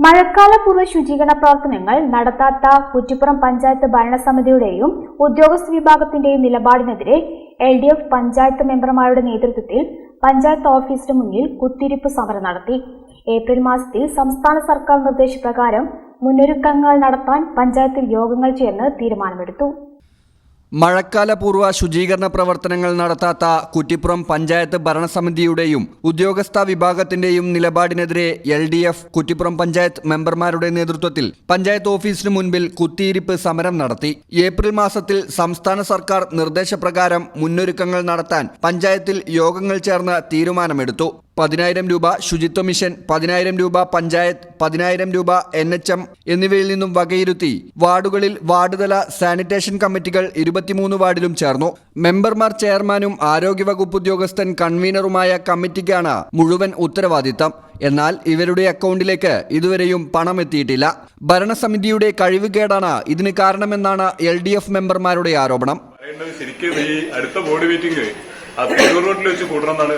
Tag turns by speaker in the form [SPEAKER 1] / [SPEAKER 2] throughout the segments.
[SPEAKER 1] മഴക്കാലപൂർവ്വ ശുചീകരണ പ്രവർത്തനങ്ങൾ നടത്താത്ത കുറ്റിപ്പുറം പഞ്ചായത്ത് ഭരണസമിതിയുടെയും ഉദ്യോഗസ്ഥ വിഭാഗത്തിന്റെയും നിലപാടിനെതിരെ LDF പഞ്ചായത്ത് മെമ്പർമാരുടെ നേതൃത്വത്തിൽ പഞ്ചായത്ത് ഓഫീസിന് മുന്നിൽ കുത്തിയിരിപ്പ് സമരം നടത്തി. ഏപ്രിൽ മാസത്തിൽ സംസ്ഥാന സർക്കാർ നിർദ്ദേശപ്രകാരം മുന്നൊരുക്കങ്ങൾ നടത്താൻ പഞ്ചായത്തിൽ യോഗങ്ങൾ ചേർന്ന് തീരുമാനമെടുത്തു.
[SPEAKER 2] മഴക്കാലപൂർവ്വ ശുചീകരണ പ്രവർത്തനങ്ങൾ നടത്താത്ത കുറ്റിപ്പുറം പഞ്ചായത്ത് ഭരണസമിതിയുടെയും ഉദ്യോഗസ്ഥ വിഭാഗത്തിന്റെയും നിലപാടിനെതിരെ LDF കുറ്റിപ്പുറം പഞ്ചായത്ത് മെമ്പർമാരുടെ നേതൃത്വത്തിൽ പഞ്ചായത്ത് ഓഫീസിന് മുൻപിൽ കുത്തിയിരിപ്പ് സമരം നടത്തി. ഏപ്രിൽ മാസത്തിൽ സംസ്ഥാന സർക്കാർ നിർദ്ദേശപ്രകാരം മുന്നൊരുക്കങ്ങൾ നടത്താൻ പഞ്ചായത്തിൽ യോഗങ്ങൾ ചേർന്ന് തീരുമാനമെടുത്തു. 10,000 രൂപ ശുചിത്വ മിഷൻ, 10,000 രൂപ പഞ്ചായത്ത്, 10,000 രൂപ NHM എന്നിവയിൽ നിന്നും വകയിരുത്തി വാർഡുകളിൽ വാർഡുതല സാനിറ്റേഷൻ കമ്മിറ്റികൾ 23 വാർഡിലും ചേർന്നു. മെമ്പർമാർ ചെയർമാനും ആരോഗ്യവകുപ്പ് ഉദ്യോഗസ്ഥൻ കൺവീനറുമായ കമ്മിറ്റിക്കാണ് മുഴുവൻ ഉത്തരവാദിത്തം. എന്നാൽ ഇവരുടെ അക്കൗണ്ടിലേക്ക് ഇതുവരെയും പണം എത്തിയിട്ടില്ല. ഭരണസമിതിയുടെ കഴിവുകേടാണ് ഇതിന് കാരണമെന്നാണ് LDF മെമ്പർമാരുടെ ആരോപണം.
[SPEAKER 3] ശരിക്കും ഈ അടുത്ത ബോർഡ് മീറ്റിംഗ് റോഡിൽ വെച്ച് കൂടണമെന്നാണ്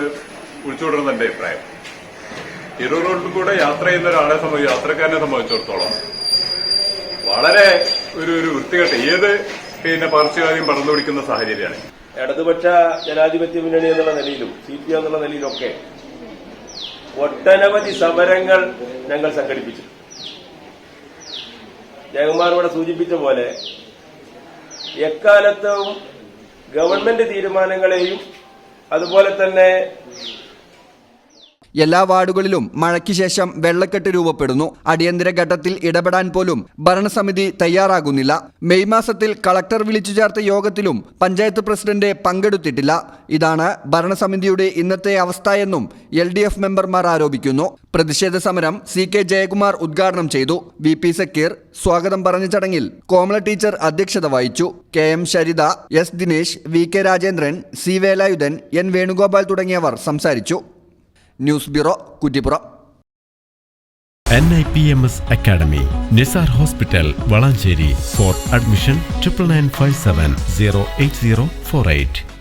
[SPEAKER 3] വിളിച്ചുകൊണ്ടിരുന്ന എന്റെ അഭിപ്രായം. തിരൂർ റോഡിൽ കൂടെ യാത്ര ചെയ്യുന്ന ഒരാളെ യാത്രക്കാരനെ സംബന്ധിച്ചിടത്തോളം വളരെ ഒരു വൃത്തികെട്ട ഏത് പകർച്ചവ്യാധിയും പടർന്നു പിടിക്കുന്ന സാഹചര്യമാണ്.
[SPEAKER 4] ഇടതുപക്ഷ ജനാധിപത്യ മുന്നണി എന്നുള്ള നിലയിലും CPM എന്നുള്ള നിലയിലൊക്കെ ഒട്ടനവധി സമരങ്ങൾ ഞങ്ങൾ സംഘടിപ്പിച്ചു. ജയകുമാർ ഇവിടെ സൂചിപ്പിച്ച പോലെ എക്കാലത്തും ഗവൺമെന്റ് തീരുമാനങ്ങളെയും അതുപോലെ തന്നെ
[SPEAKER 2] എല്ലാ വാർഡുകളിലും മഴയ്ക്ക് ശേഷം വെള്ളക്കെട്ട് രൂപപ്പെടുന്നു. അടിയന്തര ഘട്ടത്തിൽ ഇടപെടാൻ പോലും ഭരണസമിതി തയ്യാറാകുന്നില്ല. മെയ് മാസത്തിൽ കളക്ടർ വിളിച്ചു ചേർത്ത യോഗത്തിലും പഞ്ചായത്ത് പ്രസിഡന്റ് പങ്കെടുത്തിട്ടില്ല. ഇതാണ് ഭരണസമിതിയുടെ ഇന്നത്തെ അവസ്ഥയെന്നും LDF മെമ്പർമാർ ആരോപിക്കുന്നു. പ്രതിഷേധ സമരം CK ജയകുമാർ ഉദ്ഘാടനം ചെയ്തു. VP സക്കീർ സ്വാഗതം പറഞ്ഞ ചടങ്ങിൽ കോമള ടീച്ചർ അധ്യക്ഷത വഹിച്ചു. KM ശരിത, S Dinesh, VK Rajendran, C Velayudhan, N Venugopal തുടങ്ങിയവർ സംസാരിച്ചു. News bureau, Kuttippuram.
[SPEAKER 5] NIPMS Academy, Nisar Hospital, Valancheri. For admission 9957 08048.